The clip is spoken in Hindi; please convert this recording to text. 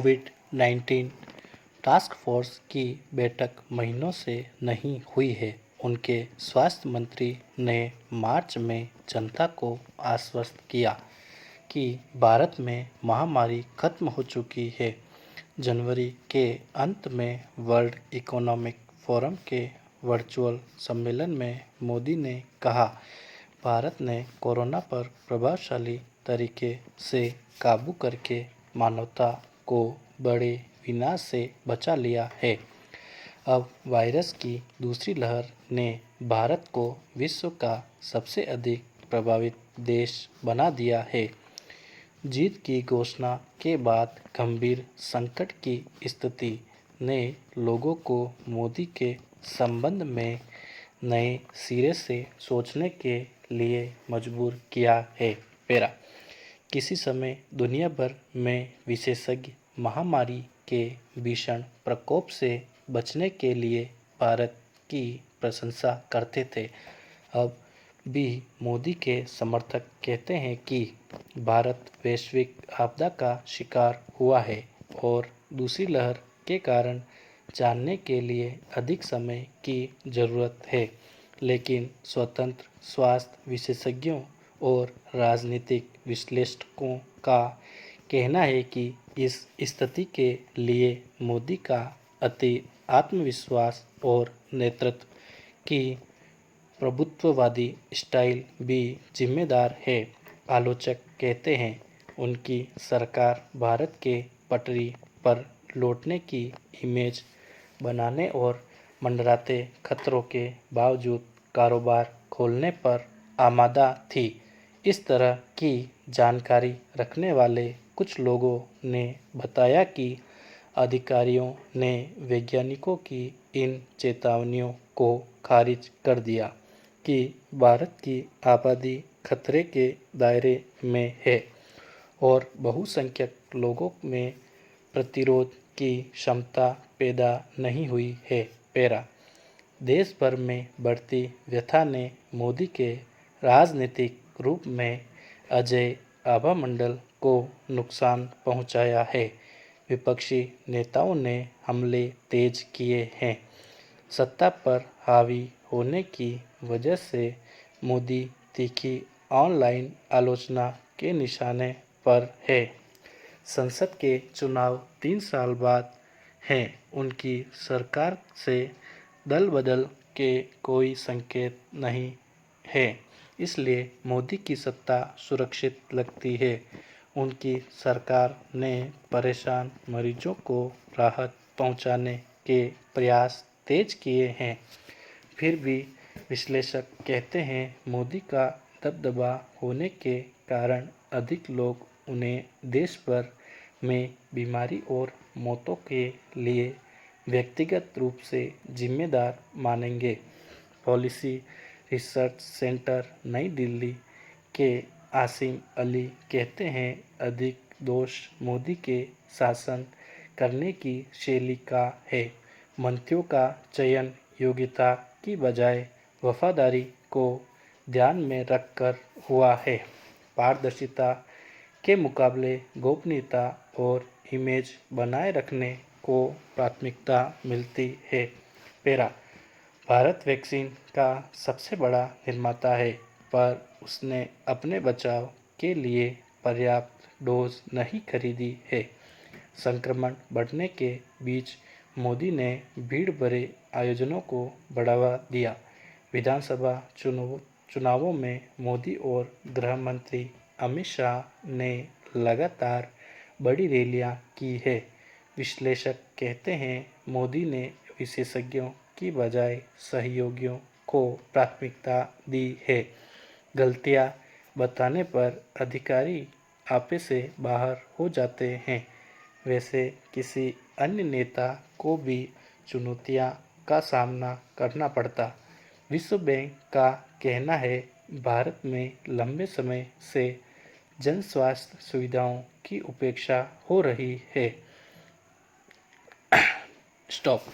कोविड-19 टास्क फोर्स की बैठक महीनों से नहीं हुई है। उनके स्वास्थ्य मंत्री ने मार्च में जनता को आश्वस्त किया कि भारत में महामारी खत्म हो चुकी है। जनवरी के अंत में वर्ल्ड इकोनॉमिक फोरम के वर्चुअल सम्मेलन में मोदी ने कहा, भारत ने कोरोना पर प्रभावशाली तरीके से काबू करके मानवता को बड़े विनाश से बचा लिया है। अब वायरस की दूसरी लहर ने भारत को विश्व का सबसे अधिक प्रभावित देश बना दिया है। जीत की घोषणा के बाद गंभीर संकट की स्थिति ने लोगों को मोदी के संबंध में नए सिरे से सोचने के लिए मजबूर किया है। किसी समय दुनिया भर में विशेषज्ञ महामारी के भीषण प्रकोप से बचने के लिए भारत की प्रशंसा करते थे। अब भी मोदी के समर्थक कहते हैं कि भारत वैश्विक आपदा का शिकार हुआ है और दूसरी लहर के कारण जानने के लिए अधिक समय की जरूरत है। लेकिन स्वतंत्र स्वास्थ्य विशेषज्ञों और राजनीतिक विश्लेषकों का कहना है कि इस स्थिति के लिए मोदी का अति आत्मविश्वास और नेतृत्व की प्रभुत्ववादी स्टाइल भी जिम्मेदार है। आलोचक कहते हैं, उनकी सरकार भारत के पटरी पर लौटने की इमेज बनाने और मंडराते खतरों के बावजूद कारोबार खोलने पर आमादा थी। इस तरह की जानकारी रखने वाले कुछ लोगों ने बताया कि अधिकारियों ने वैज्ञानिकों की इन चेतावनियों को खारिज कर दिया कि भारत की आबादी खतरे के दायरे में है और बहुसंख्यक लोगों में प्रतिरोध की क्षमता पैदा नहीं हुई है। देश भर में बढ़ती व्यथा ने मोदी के राजनीतिक रूप में अजय आभामंडल को नुकसान पहुंचाया है। विपक्षी नेताओं ने हमले तेज किए हैं। सत्ता पर हावी होने की वजह से मोदी तीखी ऑनलाइन आलोचना के निशाने पर है। संसद के चुनाव 3 साल बाद हैं। उनकी सरकार से दल बदल के कोई संकेत नहीं है, इसलिए मोदी की सत्ता सुरक्षित लगती है। उनकी सरकार ने परेशान मरीजों को राहत पहुंचाने के प्रयास तेज किए हैं। फिर भी विश्लेषक कहते हैं, मोदी का दबदबा होने के कारण अधिक लोग उन्हें देश भर में बीमारी और मौतों के लिए व्यक्तिगत रूप से जिम्मेदार मानेंगे। पॉलिसी रिसर्च सेंटर नई दिल्ली के आसिम अली कहते हैं, अधिक दोष मोदी के शासन करने की शैली का है। मंत्रियों का चयन योग्यता की बजाय वफादारी को ध्यान में रखकर हुआ है। पारदर्शिता के मुकाबले गोपनीयता और इमेज बनाए रखने को प्राथमिकता मिलती है। भारत वैक्सीन का सबसे बड़ा निर्माता है, पर उसने अपने बचाव के लिए पर्याप्त डोज नहीं खरीदी है। संक्रमण बढ़ने के बीच मोदी ने भीड़ भरे आयोजनों को बढ़ावा दिया। विधानसभा चुनावों में मोदी और गृह मंत्री अमित शाह ने लगातार बड़ी रैलियां की है। विश्लेषक कहते हैं, मोदी ने विशेषज्ञों की बजाय सहयोगियों को प्राथमिकता दी है। गलतियां बताने पर अधिकारी आपे से बाहर हो जाते हैं। वैसे किसी अन्य नेता को भी चुनौतियां का सामना करना पड़ता। विश्व बैंक का कहना है, भारत में लंबे समय से जन स्वास्थ्य सुविधाओं की उपेक्षा हो रही है। स्टॉप।